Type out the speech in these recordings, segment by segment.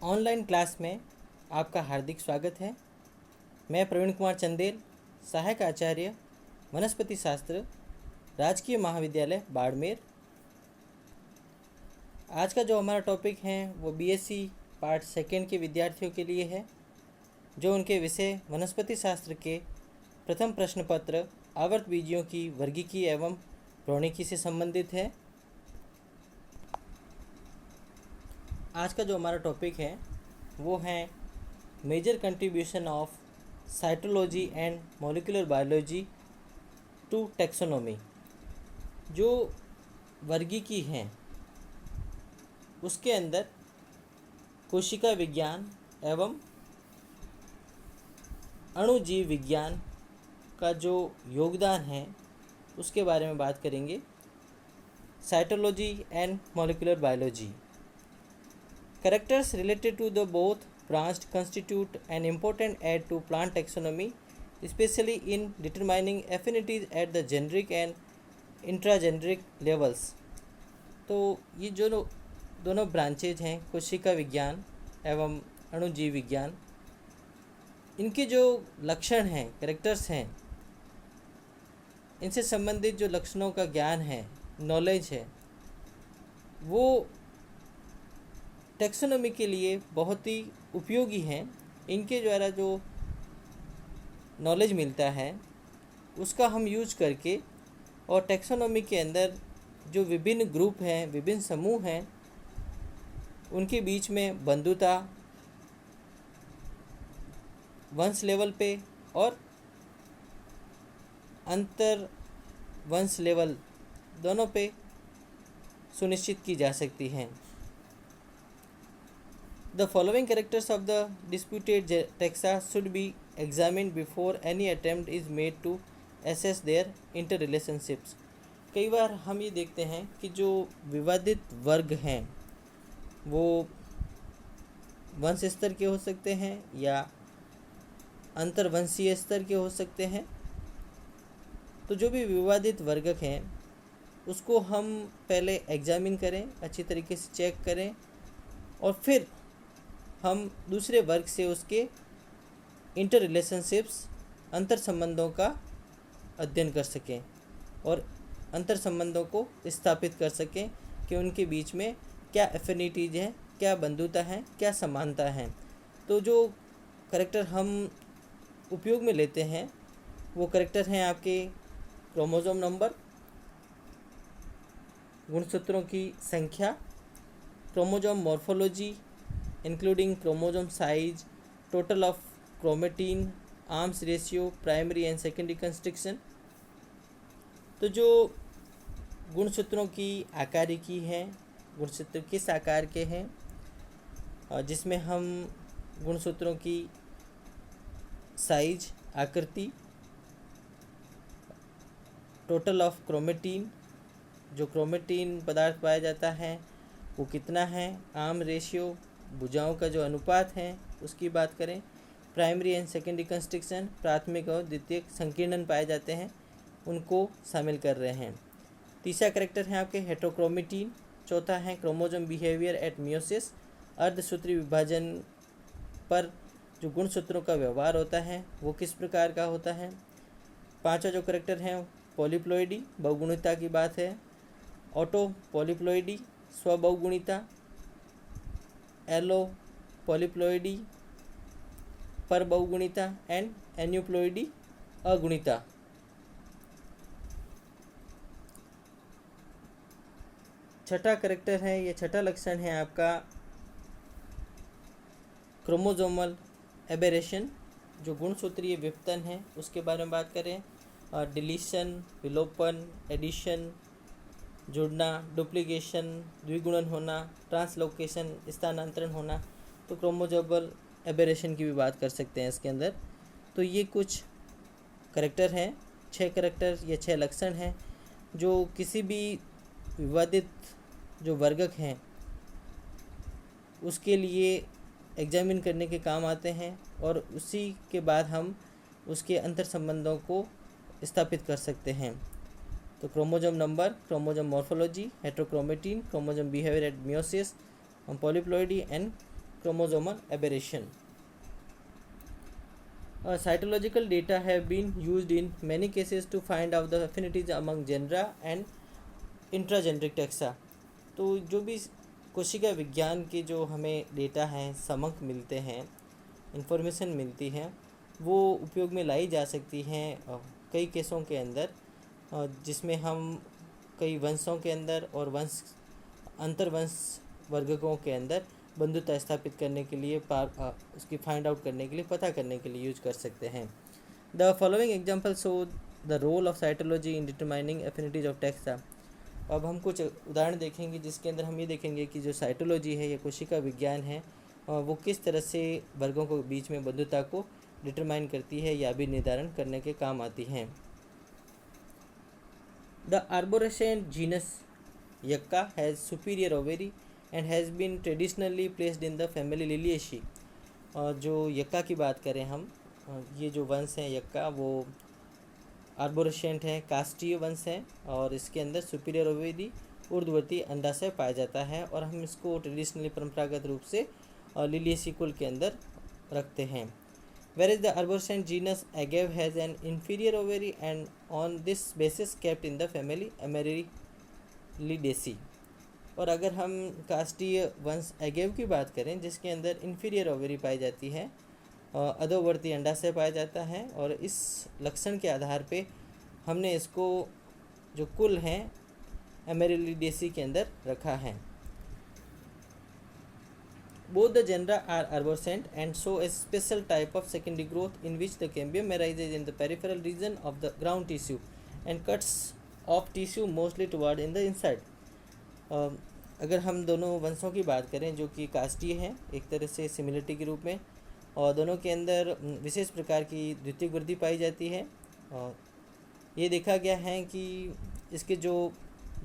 Online class में आपका हार्दिक स्वागत है। मैं प्रवीण कुमार चंदेल, सहायक आचार्य वनस्पति शास्त्र, राजकीय महाविद्यालय बाड़मेर। आज का जो हमारा टॉपिक है वो बीएससी पार्ट सेकेंड के विद्यार्थियों के लिए है, जो उनके विषय वनस्पति शास्त्र के प्रथम प्रश्न पत्र आवर्त बीजियों की वर्गीकी एवं भ्रौणिकी से संबंधित है। आज का जो हमारा टॉपिक है वो है major contribution of cytology and molecular biology to taxonomy. जो वर्गीकी हैं उसके अंदर कोशिका विज्ञान एवं अणुजीव विज्ञान का जो योगदान है उसके बारे में बात करेंगे। Cytology and molecular biology characters related to the both branched constitute an important aid to plant taxonomy, especially in determining affinities at the generic and intrageneric levels। तो ये जो दोनों ब्रांचेज हैं, कोशिका विज्ञान एवं अणुजीव विज्ञान, इनके जो लक्षण हैं, कैरेक्टर्स हैं, इनसे संबंधित जो लक्षणों का ज्ञान है, नॉलेज है, वो टैक्सोनॉमी के लिए बहुत ही उपयोगी हैं। इनके द्वारा जो नॉलेज मिलता है उसका हम यूज करके और टैक्सोनॉमी के अंदर जो विभिन्न ग्रुप हैं, विभिन्न समूह हैं, उनके बीच में बंधुता वंश लेवल पे और अंतर वंश लेवल दोनों पे सुनिश्चित की जा सकती हैं। The following characters of the disputed taxa should be examined before any attempt is made to assess their interrelationships। कई बार हम ये देखते हैं कि जो विवादित वर्ग हैं वो वंश स्तर के हो सकते हैं या अंतर्वंशीय स्तर के हो सकते हैं। तो जो भी विवादित वर्ग हैं उसको हम पहले एग्जामिन करें, अच्छी तरीके से चेक करें और फिर हम दूसरे वर्ग से उसके इंटर रिलेशनशिप्स, अंतर संबंधों का अध्ययन कर सकें और अंतर संबंधों को स्थापित कर सकें कि उनके बीच में क्या एफिनिटीज है, क्या बंधुता है, क्या समानता है। तो जो कैरेक्टर हम उपयोग में लेते हैं वो कैरेक्टर हैं आपके क्रोमोसोम नंबर, गुणसूत्रों की संख्या, chromosome morphology including chromosome size, total of chromatin, arms ratio, primary and secondary constriction। तो जो गुणसूत्रों की आकारिकी है, गुणसूत्र किस आकार के हैं, जिसमें हम गुणसूत्रों की साइज, आकृति, टोटल ऑफ क्रोमेटिन, जो क्रोमेटिन पदार्थ पाया जाता है वो कितना है, आर्म रेशियो, भुजाओं का जो अनुपात है उसकी बात करें, प्राइमरी एंड सेकेंडरी कंस्ट्रक्शन, प्राथमिक और द्वितीयक संकीर्णन पाए जाते हैं, उनको शामिल कर रहे हैं। तीसरा कैरेक्टर है आपके हेट्रोक्रोमेटिन। चौथा है क्रोमोसोम बिहेवियर एट मियोसिस, अर्धसूत्री विभाजन पर जो गुणसूत्रों का व्यवहार होता है वो किस प्रकार का होता है। पांचवा जो कैरेक्टर है पॉलीप्लॉइडी, बहुगुणिता की बात है, ऑटो पॉलीप्लॉइडी, स्वबहुगुणिता, एलो पॉलीप्लॉइडी, पर बहुगुणिता एंड एन्यूप्लॉइडी, अगुणिता। छठा कैरेक्टर है, ये छठा लक्षण है आपका क्रोमोसोमल एबेरेशन, जो गुणसूत्रीय विपतन है उसके बारे में बात करें। डिलीशन, विलोपन, एडिशन, जुड़ना, डुप्लीकेशन, द्विगुणन होना, ट्रांसलोकेशन, स्थानांतरण होना, तो क्रोमोसोमल एबेरेशन की भी बात कर सकते हैं इसके अंदर। तो ये कुछ कैरेक्टर हैं, 6 कैरेक्टर या 6 लक्षण हैं जो किसी भी विवादित जो वर्गक हैं उसके लिए एग्जामिन करने के काम आते हैं और उसी के बाद हम उसके अंतर संबंधों को स्थापित कर सकते हैं। तो chromosome number, chromosome morphology, heterochromatin, chromosome behaviour eight meiosis, polyploidy and chromosomal aberration. Cytological data have been used in many cases to find out the affinities among genera and intrageneric taxa. तो जो भी कोशिका विज्ञान के जो हमें data हैं, समक मिलते हैं, इंफॉर्मेशन मिलती हैं, वो उपयोग में लाई जा सकती हैं कई केसों के अंदर, जिसमें हम कई वंशों के अंदर और अंतर्वंश वर्गों के अंदर बंधुता स्थापित करने के लिए उसकी फाइंड आउट करने के लिए, पता करने के लिए यूज कर सकते हैं. The following example show the role of cytology in determining affinities of taxa. अब हम कुछ उदाहरण देखेंगे जिसके अंदर हम ये देखेंगे कि जो साइटोलॉजी है या कोशिका विज्ञान है, वो किस तरह से वर्गों को बीच में बंधुता को डिटरमाइन करती है या भी निर्धारण करने के काम आती हैं. The arborescent genus Yucca has superior ovary and has been traditionally placed in the family Liliaceae. जो यक्का की बात करें हम, ये जो वंश हैं यक्का, वो आर्बोरेसेंट है, कास्टीय वंश है, और इसके अंदर सुपीरियर ओवेरी ऊर्ध्ववर्ती अंडाशय पाया जाता है, और हम इसको ट्रेडिशनली परंपरागत रूप से लिलिएसी कुल के अंदर रखते हैं. Whereas the arborescent genus Agave has an inferior ovary and on this basis kept in the family Amaryllidaceae. और अगर हम कास्टीय वंश एगेव की बात करें जिसके अंदर इन्फीरियर ओवरी पाई जाती है, अधोवर्ती अंडाशय पाया जाता है, और इस लक्षण के आधार पे हमने इसको जो कुल हैं एमेरिलिडेसी के अंदर रखा है. Both the genera are arborescent and show a special type of secondary growth in which the cambium arises in the peripheral region of the ground tissue and cuts off tissue mostly toward in the inside. अगर हम दोनों वंशों की बात करें जो कि कास्टीय हैं एक तरह से सिमिलरिटी के रूप में, और दोनों के अंदर विशेष प्रकार की द्वितीयक वृद्धि पाई जाती है, और ये देखा गया है कि इसके जो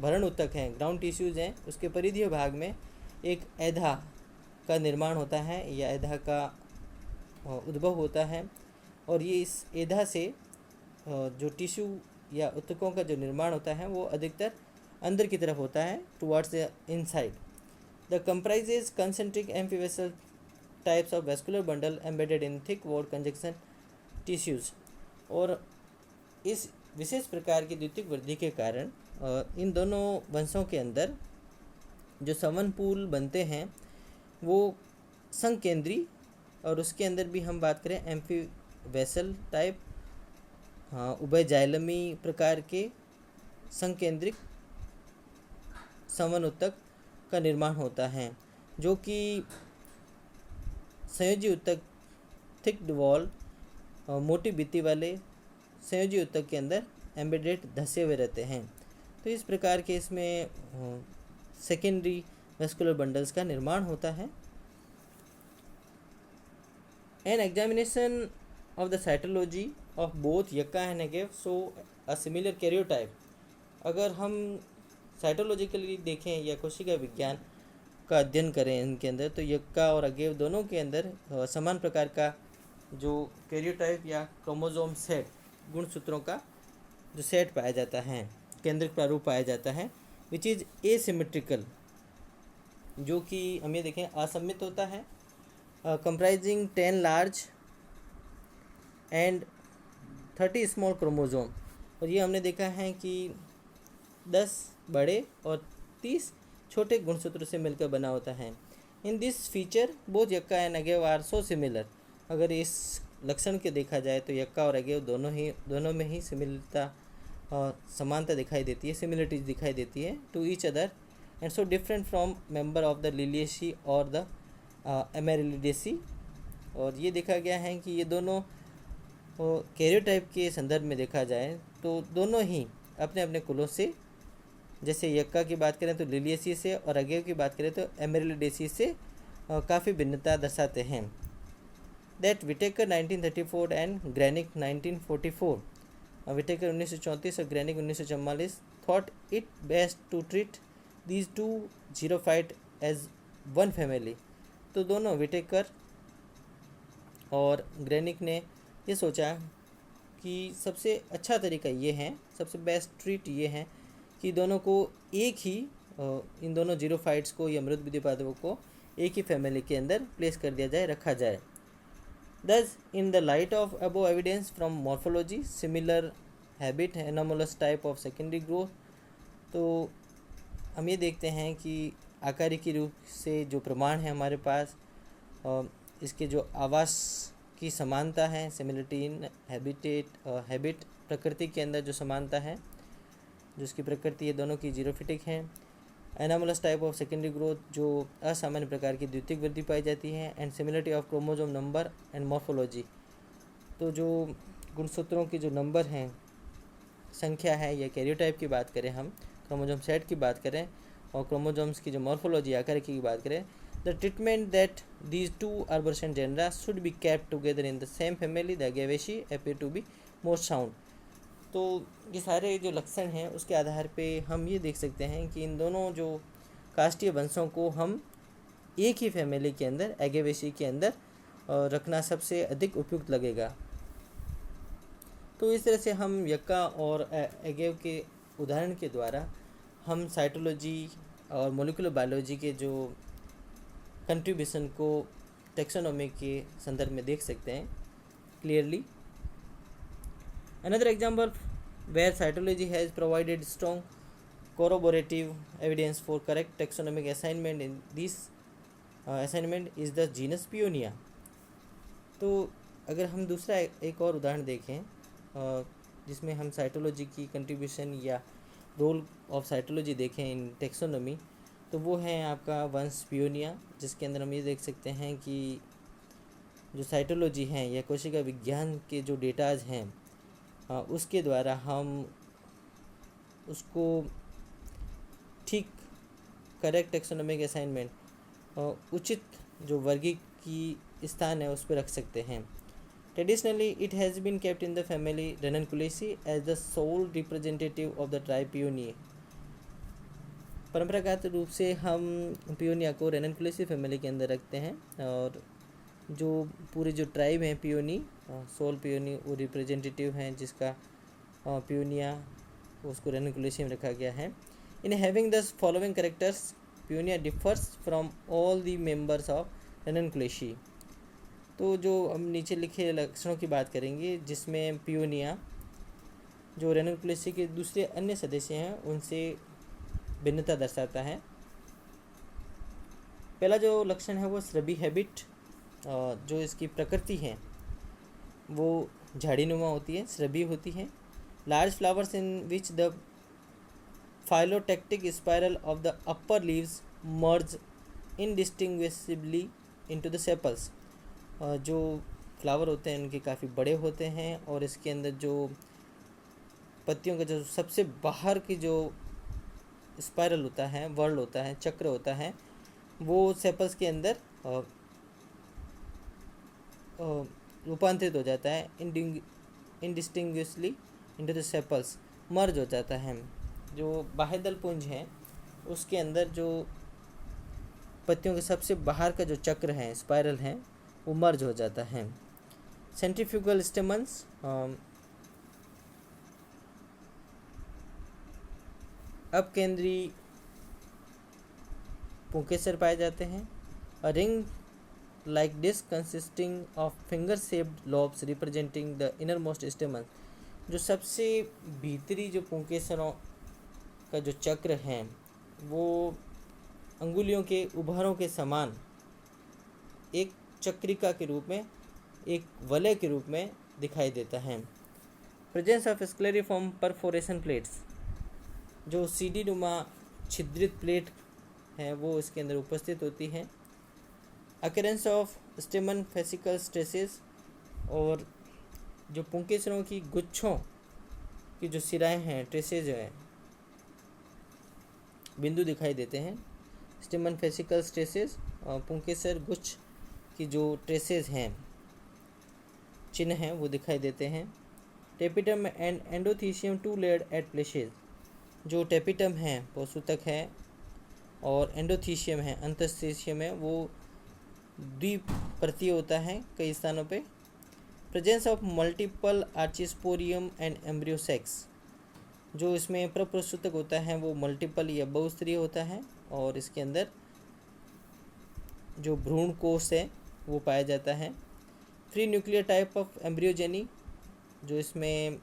भरण ऊतक हैं, ग्राउंड टिश्यूज़ हैं, उसके परिधीय भाग में एक ऐधा का निर्माण होता है या ऐधा का उद्भव होता है, और ये इस ऐधा से जो टिश्यू या ऊतकों का जो निर्माण होता है वो अधिकतर अंदर की तरफ होता है, towards the inside. The comprises concentric amphivasal types of vascular bundle embedded in thick wall conjunction tissues. और इस विशेष प्रकार की द्वितीयक वृद्धि के कारण इन दोनों वंशों के अंदर जो संवहनपूल बनते हैं वो संकेंद्री, और उसके अंदर भी हम बात करें एम्फीवेसल टाइप, उभय जाइलमी प्रकार के संकेंद्रिक संवहन ऊतक का निर्माण होता है, जो कि संयोजी ऊतक थिक वॉल मोटी भित्ति वाले संयोजी ऊतक के अंदर एम्बेडेड धंसे हुए रहते हैं. तो इस प्रकार के इसमें सेकेंडरी वेस्कुलर बंडल्स का निर्माण होता है. An examination of the cytology of both Yucca and Agave show a similar karyotype. अगर हम साइटोलॉजिकली देखें या कोशिका विज्ञान का अध्ययन करें इनके अंदर, तो यक्का और अगेव दोनों के अंदर समान प्रकार का जो कैरियोटाइप या क्रोमोसोम सेट, गुणसूत्रों का जो सेट पाया जाता है, केंद्रिक प्रारूप पाया जाता है, विच इज़ एसिमेट्रिकल, जो कि हम ये देखें असममित होता है, comprising 10 large and 30 small chromosome. और ये हमने देखा है कि 10 बड़े और 30 छोटे गुणसूत्रों से मिलकर बना होता है. In this feature both Yucca and Agave are so similar. अगर इस लक्षण के देखा जाए तो यक्का और अगेव दोनों में ही सिमिलरता और समानता दिखाई देती है, सिमिलरिटीज दिखाई देती है to each other, and so different from member of the Liliaceae और द एमेरिलिडेसी. और ये देखा गया है कि ये दोनों कैरियोटाइप के संदर्भ में देखा जाए तो दोनों ही अपने अपने कुलों से, जैसे यक्का की बात करें तो लिलिएसी से, और अगेव की बात करें तो एमेरिलिडेसी से काफ़ी भिन्नता दर्शाते हैं. That Whitaker 1934 and Grenick 1944, Whitaker 1934 और Grenick 1944 thought it best to treat these two xerophyte as one family. तो दोनों विटेकर और ग्रेनिक ने ये सोचा कि सबसे अच्छा तरीका ये है, सबसे बेस्ट ट्रीट ये है कि दोनों को एक ही इन दोनों जीरोफाइट्स को या मृदबुद्धि पादपों को एक ही फैमिली के अंदर प्लेस कर दिया जाए, रखा जाए। Thus, in the light of above evidence from morphology, similar habit, anomalous type of secondary growth, तो हम ये देखते हैं कि आकारिकी रूप से जो प्रमाण है हमारे पास, इसके जो आवास की समानता है, सिमिलरिटी इन हैबिट, प्रकृति के अंदर जो समानता है, जो उसकी प्रकृति है दोनों की जीरोफिटिक है। Anomalous type of secondary growth, जो असामान्य प्रकार की द्वितीयक वृद्धि पाई जाती है। And similarity of chromosome number and morphology, तो जो गुणसूत्रों की जो नंबर हैं, संख्या है, या कैरियोटाइप की बात करें, हम क्रोमोजोम सेट की बात करें, और क्रोमोजोम्स की जो मॉर्फोलॉजी आकारिकी की बात करें, the treatment that these two arborescent genera should be kept together in the same family the Agavaceae appear to be more sound. तो ये सारे जो लक्षण हैं उसके आधार पे हम ये देख सकते हैं कि इन दोनों जो काष्ठीय वंशों को हम एक ही फैमिली के अंदर, एगेवेसी के अंदर रखना सबसे अधिक उपयुक्त लगेगा। तो इस तरह से हम यक्का और एगेव के उदाहरण के द्वारा हम साइटोलॉजी और मोलिकुलर बायोलॉजी के जो कंट्रीब्यूशन को टेक्सोनोमी के संदर्भ में देख सकते हैं clearly. Another example where cytology has provided strong corroborative evidence for correct taxonomic assignment in this assignment is the genus Paeonia। तो अगर हम दूसरा एक और उदाहरण देखें जिसमें हम साइटोलॉजी की कंट्रीब्यूशन या रोल ऑफ साइटोलॉजी देखें इन टेक्सोनोमी, तो वो है आपका वंश पियोनिया, जिसके अंदर हम ये देख सकते हैं कि जो साइटोलॉजी हैं या कोशिका विज्ञान के जो डेटाज हैं, उसके द्वारा हम उसको ठीक करेक्ट टेक्सोनोमिक असाइनमेंट, उचित जो वर्गी की स्थान है उस पर रख सकते हैं। Traditionally it has been kept in the family Ranunculaceae as the sole representative of the tribe Paeonia. परंपरागत रूप से हम पियोनिया को रेननकुलेसी फैमिली के अंदर रखते हैं, और जो पूरे जो ट्राइब हैं पियोनी, सोल पियोनी, वो रिप्रेजेंटेटिव हैं जिसका पियोनिया उसको रेननकुलेसी में रखा गया है। In having the following characters Paeonia differs from all the members of Ranunculaceae. तो जो हम नीचे लिखे लक्षणों की बात करेंगे, जिसमें पियोनिया जो रेननकुलेसी के दूसरे अन्य सदस्य हैं उनसे भिन्नता दर्शाता है। पहला जो लक्षण है वो श्रबी हैबिट, जो इसकी प्रकृति है वो झाड़ीनुमा होती है, श्रबी होती है। Large flowers in which the phyllotactic spiral of the upper leaves merge indistinguishably into the sepals. जो फ्लावर होते हैं उनके काफ़ी बड़े होते हैं, और इसके अंदर जो पत्तियों का जो सबसे बाहर की जो स्पाइरल होता है, वर्ल होता है, चक्र होता है, वो सेपल्स के अंदर रूपांतरित हो जाता है, इनडिस्टिंग्विशली इनटू द सेपल्स, मर्ज हो जाता है। जो बाह्यदल पुंज है उसके अंदर जो पत्तियों के सबसे बाहर का जो चक्र है, स्पाइरल है, वो मर्ज हो जाता है। सेंट्रीफ्यूगल स्टेमन्स, अपकेंद्री पुंकेसर पाए जाते हैं। A ring like disc consisting of finger shaped lobes representing the innermost stamens। जो सबसे भीतरी जो पुंकेसरों का जो चक्र है वो अंगुलियों के उभरों के समान एक चक्रिका के रूप में, एक वलय के रूप में दिखाई देता है। प्रेजेंस ऑफ स्क्लेरिफॉर्म परफोरेशन प्लेट्स, जो सीढ़ी नुमा छिद्रित प्लेट है वो इसके अंदर उपस्थित होती है। अकरेंस ऑफ स्टेमन फेसिकल स्ट्रेसेस, और जो पुंकेसरों की गुच्छों की जो सिराएं हैं, ट्रेसेज हैं, बिंदु दिखाई देते हैं। स्टेमन फेसिकल स्ट्रेसेस और पुंकेसर गुच्छ की जो ट्रेसेज हैं, चिन्ह हैं, वो दिखाई देते हैं। Tapetum and endothecium two layered at places, जो टेपिटम है वो सूतक है, और एंडोथीसियम है, अंतःशिशियम है, वो द्विपर्तीय होता है कई स्थानों पे। Presence of multiple archesporium and embryo sacs, जो इसमें प्रप्रसूतक होता है वो मल्टीपल या बहुस्तरीय होता है, और इसके अंदर जो भ्रूण कोष है वो पाया जाता है। Free nuclear type of embryogeny, जो इसमें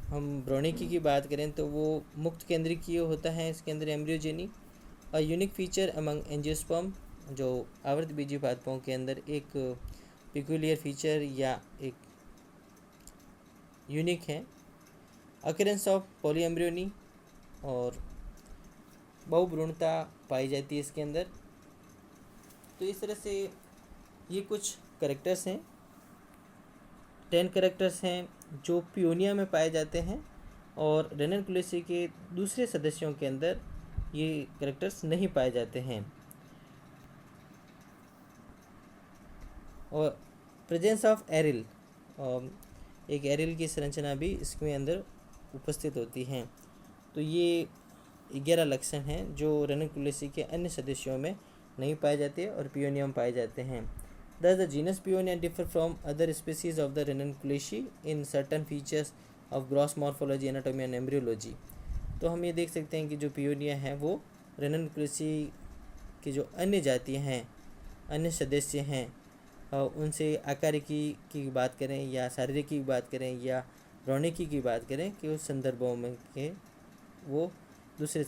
हम भ्रूणिकी की बात करें तो वो मुक्त केंद्रिकीय होता है इसके अंदर embryogeny. A unique feature among angiosperm, जो आवर्त बीजी पादपों के अंदर एक पिक्यूलियर फीचर या एक यूनिक है। अकरेंस ऑफ पॉलीएम्ब्रियोनी, और बहुभ्रूणता पाई जाती है इसके अंदर। तो इस तरह से ये कुछ कैरेक्टर्स हैं, 10 कैरेक्टर्स हैं जो पियोनिया में पाए जाते हैं, और रेननकुलेसी के दूसरे सदस्यों के अंदर ये कैरेक्टर्स नहीं पाए जाते हैं। और प्रेजेंस ऑफ एरिल, एक एरिल की संरचना भी इसके अंदर उपस्थित होती हैं। तो ये 11 लक्षण हैं जो रेननकुलेसी के अन्य सदस्यों में नहीं पाए जाते और पियोनिया में पाए जाते हैं। Thus the genus Pionia differ from other species of the Ranunculaceae in certain features of gross morphology, anatomy and embryology। तो हम ये देख सकते हैं कि जो पियोनिया है वो Ranunculaceae की जो अन्य जातियाँ हैं, अन्य सदस्य हैं, उनसे आकारिकी की बात करें या शारीरिक की बात करें या भ्रूणिकी की बात करें कि उस संदर्भों में के वो दूसरे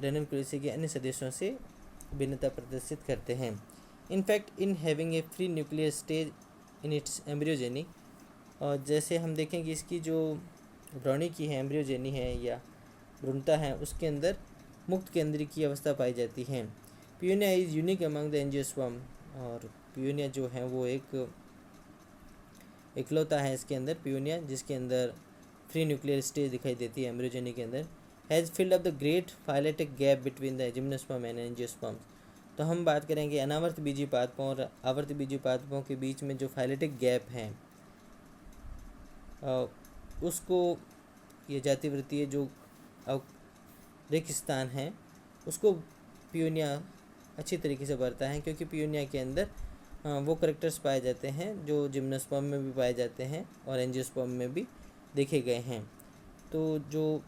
Ranunculaceae के अन्य सदस्यों से भिन्नता प्रदर्शित करते हैं। In fact, in having a free nuclear stage in its embryogeny, और जैसे हम देखें कि इसकी जो भ्रूणिकी है, एम्ब्रियोजेनी है या भ्रूणता है, उसके अंदर मुक्त केंद्री की अवस्था पाई जाती है। Paeonia is unique among the angiosperm, और पियोनिया जो है वो एक इकलौता है इसके अंदर पियोनिया जिसके अंदर फ्री न्यूक्लियर स्टेज दिखाई देती है एम्ब्रियोजेनी के अंदर। Has filled up the great phyletic gap between the gymnosperm and angiosperm. तो हम बात करेंगे अनावर्त बीजी पादपों और आवर्त बीजी पादपों के बीच में जो फाइलेटिक गैप है उसको ये जातिवृत्तीय जो रिक्त स्थान है उसको पियोनिया अच्छी तरीके से भरता है, क्योंकि पियोनिया के अंदर वो करेक्टर्स पाए जाते हैं जो जिम्नोस्पर्म में भी पाए जाते हैं और एंजियोस्पर्म में भी देखे गए हैं। तो जो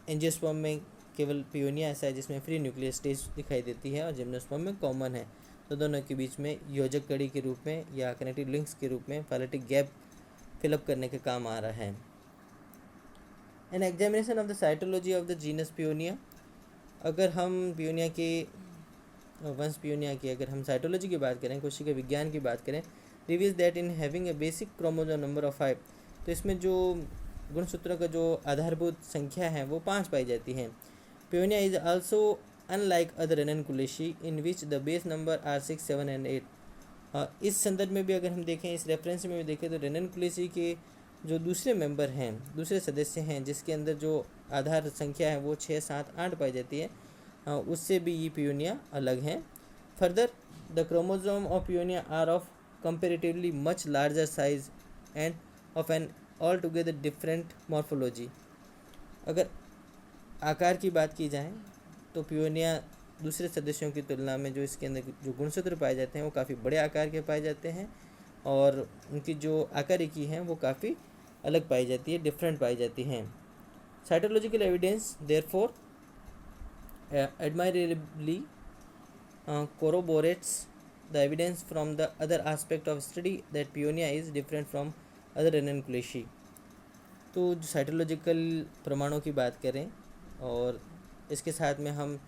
एंजियोस्पर्म में केवल पियोनिया ऐसा है जिसमें फ्री न्यूक्लियर स्टेज दिखाई देती है, और जिम्नोस्पर्म में कॉमन है। तो दोनों के बीच में योजक कड़ी के रूप में या कनेक्टिव लिंक्स के रूप में फाइलेटिक गैप फिलअप करने के काम आ रहा है। An examination of the cytology of the genus Paeonia, अगर हम पियोनिया के वंश पियोनिया की अगर हम साइटोलॉजी की बात करें, कोशिका विज्ञान की बात करें, reveals that in having a basic chromosome number of 5, तो इसमें जो गुणसूत्रों का जो आधारभूत संख्या है वो 5 पाई जाती है। Paeonia is also unlike other Ranunculaceae in which the base number are 6, 7 and 8। इस संदर्भ में भी अगर हम देखें, इस रेफरेंस में भी देखें तो रेननकुलेसी के जो दूसरे मेंबर हैं, दूसरे सदस्य हैं जिसके अंदर जो आधार संख्या है वो 6, 7, 8 पाई जाती है, उससे भी ये पियोनिया अलग हैं। Further the chromosome of Paeonia are of comparatively much larger size and of an altogether different morphology. अगर आकार की बात की जाए तो पियोनिया दूसरे सदस्यों की तुलना में जो इसके अंदर जो गुणसूत्र पाए जाते हैं वो काफ़ी बड़े आकार के पाए जाते हैं, और उनकी जो आकारिकी हैं वो काफ़ी अलग पाई जाती है, डिफरेंट पाई जाती हैं। Cytological evidence therefore admirably corroborates the evidence from the other aspect of study that Pionia is different from other Ranunculaceae। तो जो साइटोलॉजिकल प्रमाणों की बात करें और इसके साथ में हम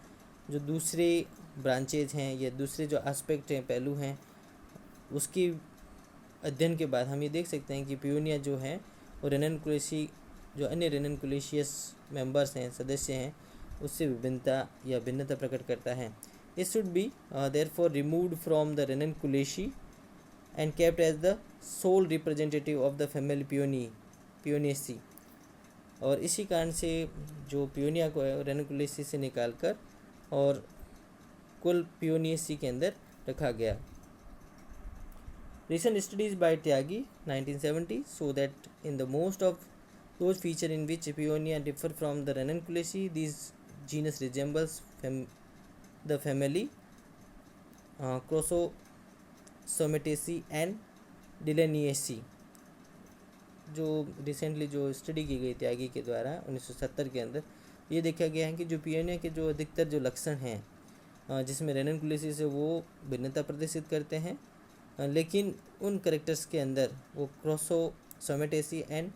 जो दूसरे ब्रांचेज हैं या दूसरे जो एस्पेक्ट हैं, पहलू हैं, उसकी अध्ययन के बाद हम ये देख सकते हैं कि पियोनिया जो है वो रेननकुलेसी जो अन्य रेननकुलेशियस मेंबर्स हैं, सदस्य हैं, उससे विभिन्नता या भिन्नता प्रकट करता है। It should be therefore removed from the Ranunculaceae and kept as the sole representative of the family Paeoniaceae. और इसी कारण से जो पियोनिया को है रेननकुलेसी से निकालकर और कुल पियोनियेसी के अंदर रखा गया। Recent studies by Tyagi 1970 show that in the most of those features in which Pionia differ from the Ranunculaceae, these genus resembles the family Crossosomataceae and Delaneaceae। जो रिसेंटली जो स्टडी की गई थी आगे के द्वारा 1970 के अंदर, ये देखा गया है कि जो पियोनिया के जो अधिकतर जो लक्षण हैं जिसमें रेननकुलेसिस है वो भिन्नता प्रदर्शित करते हैं, लेकिन उन करेक्टर्स के अंदर वो क्रोसोसोमेटेसी एंड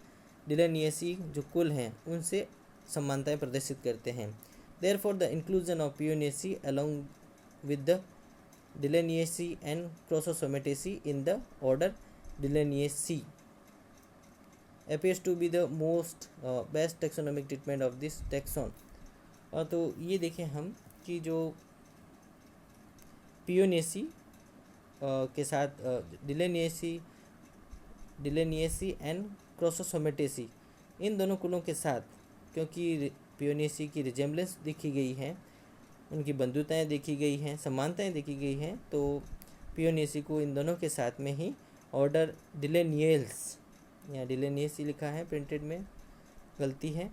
डिलेनिएसी जो कुल हैं उनसे समानताएं प्रदर्शित करते हैं। Therefore the inclusion of Paeoniaceae along with the Dilleniaceae and Crossosomataceae in the order Dilleniaceae appears to be the most best taxonomic treatment of this taxon। और तो ये देखें हम कि जो पियोनियसी के साथ डिलेनिएसी एंड क्रोसोसोमेटेसी इन दोनों कुलों के साथ, क्योंकि पियोनियसी की रिजेम्बलेंस देखी गई है, उनकी बंधुताएँ देखी गई हैं, समानताएँ देखी गई हैं, तो पियोनियसी को इन दोनों के साथ में ही ऑर्डर डिलेनियल्स, यहाँ डिलेनिएसी लिखा है प्रिंटेड में, गलती है,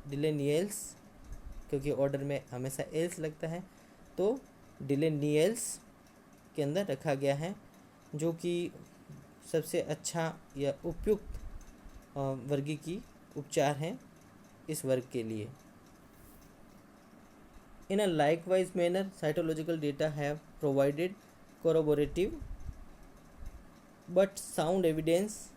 डिलेनियल्स, क्योंकि ऑर्डर में हमेशा एल्स लगता है, तो डिलेनियल्स के अंदर रखा गया है, जो कि सबसे अच्छा या उपयुक्त वर्गीकी उपचार हैं इस वर्ग के लिए। In a likewise manner cytological data have provided corroborative but sound evidence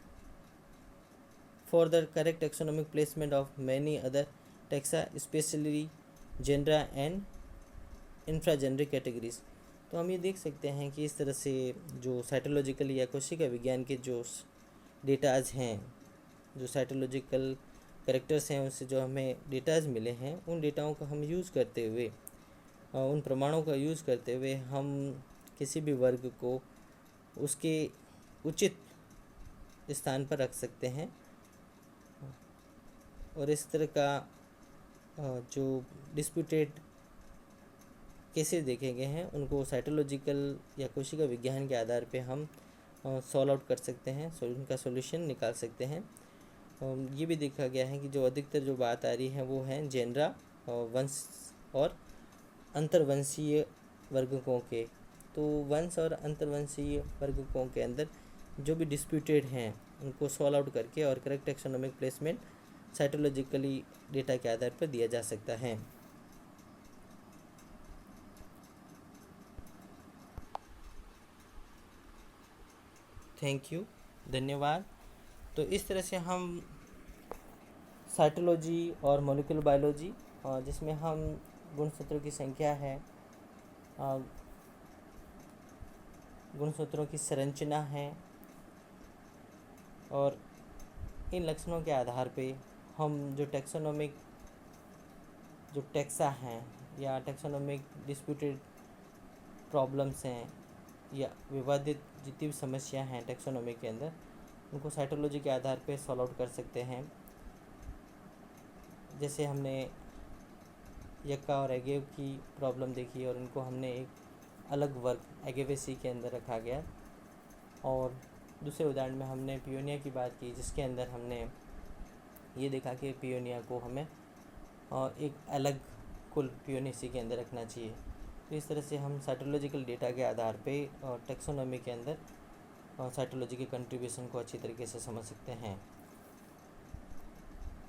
for the correct taxonomic placement of many other taxa, especially genera and infrageneric categories। तो हम ये देख सकते हैं कि इस तरह से जो साइटोलॉजिकल या कोशिका विज्ञान के जो डेटाज हैं, जो साइटोलॉजिकल करेक्टर्स हैं, उससे जो हमें डेटाज मिले हैं, उन डेटाओं का हम यूज़ करते हुए, उन प्रमाणों का यूज़ करते हुए हम किसी भी वर्ग को उसके उचित स्थान पर रख सकते हैं। और इस तरह का जो डिस्प्यूटेड केसेस देखे गए हैं उनको साइटोलॉजिकल या कोशिका विज्ञान के आधार पे हम सॉल्व आउट कर सकते हैं, उनका सॉल्यूशन निकाल सकते हैं। ये भी देखा गया है कि जो अधिकतर जो बात आ रही है वो है जेनरा, वंश और अंतर्वंशीय वर्गकों के। तो वंश और अंतर्वंशीय वर्गकों के अंदर जो भी डिस्प्यूटेड हैं उनको सॉल्व आउट करके और करेक्ट टैक्सोनॉमिक प्लेसमेंट साइटोलॉजिकली डेटा के आधार पर दिया जा सकता है। थैंक यू, धन्यवाद। तो इस तरह से हम साइटोलॉजी और मॉलिक्यूलर बायोलॉजी, जिसमें हम गुणसूत्रों की संख्या है, गुणसूत्रों की संरचना है, और इन लक्षणों के आधार पे हम जो टैक्सोनॉमिक जो टैक्सा हैं या टैक्सोनॉमिक डिस्प्यूटेड प्रॉब्लम्स हैं या विवादित जितनी भी समस्या हैं टैक्सोनॉमी के अंदर, उनको साइटोलॉजी के आधार पे सॉल्व आउट कर सकते हैं। जैसे हमने यक्का और एगेव की प्रॉब्लम देखी और उनको हमने एक अलग वर्ग एगेवेसी के अंदर रखा गया, और दूसरे उदाहरण में हमने पियोनिया की बात की जिसके अंदर हमने ये देखा कि पियोनिया को हमें एक अलग कुल पियोनियसी के अंदर रखना चाहिए। तो इस तरह से हम साइटोलॉजिकल डेटा के आधार पे और टैक्सोनॉमी के अंदर साइटोलॉजी के कंट्रीब्यूशन को अच्छी तरीके से समझ सकते हैं।